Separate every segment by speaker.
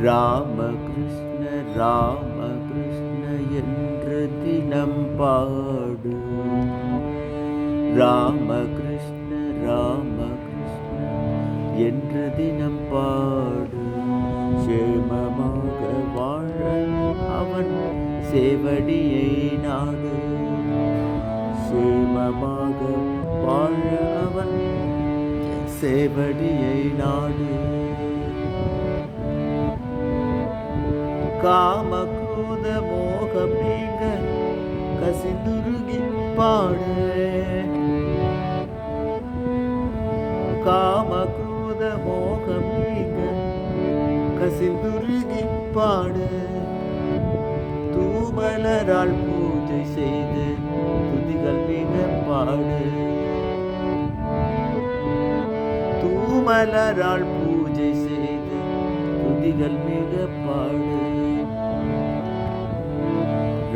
Speaker 1: ராம கிருஷ்ண ராம கிருஷ்ண என்று தினம் பாடு. ராம கிருஷ்ண ராம கிருஷ்ண என்று தினம் பாடு. சேமமாக வாழ அவன் சேவடியை நாடு. சேமமாக வாழ அவன் சேவடியை நாடு. காம குரோத மோகம் நீங்க கசிந்துருகி பாடு. காம குரோத மோகம் நீங்க கசிந்துருகி பாடு. தூமலரால் பூஜை செய்து துதிகள் மிக பாடு. தூமலரால் பூஜை செய்து துதிகள் மிக பாடு.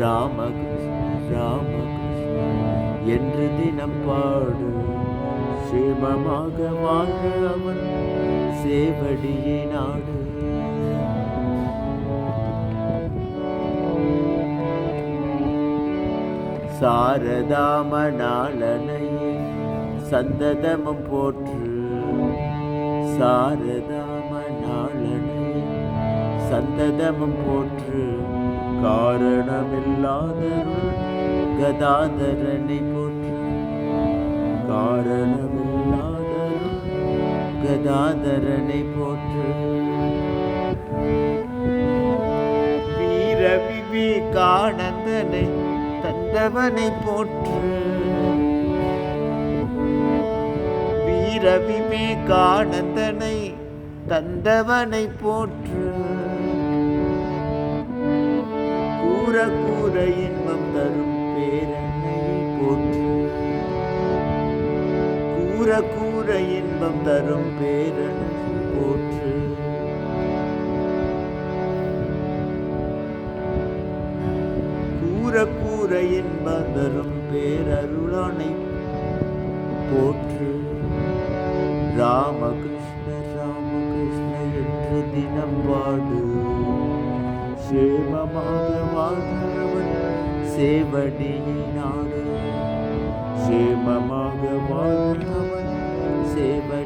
Speaker 1: ராமகிருஷ்ண ராமகிருஷ்ண என்று தினம் பாடு. சேமமாக வாழ அவன் சேவடியை நாடு. சாரதாமணாளனையே சந்ததமும் போற்று. சாரதாமணாளனையே சந்ததமும் போற்று. காரணமில்லாதருள் கதாதரனை போற்று. காரணமில்லாதருள் கதாதரனை போற்று. வீர விவேகானந்தனை தந்தவனை போற்று. வீர விவேகானந்தனை தந்தவனை போற்று. கூற கூற இன்பம் தரும் பேரனை போற்று. கூற கூற இன்பம் தரும் பேரனை போற்று. கூற கூற இன்பம் தரும் பேரருளானை போற்று. ராமகிருஷ்ண ராமகிருஷ்ண என்று தினம் பாடு. சேமமாக வாழ்ந்தவன் சேவடியை நாடு. சேமமாக வாழ்ந்தவன் சேவடி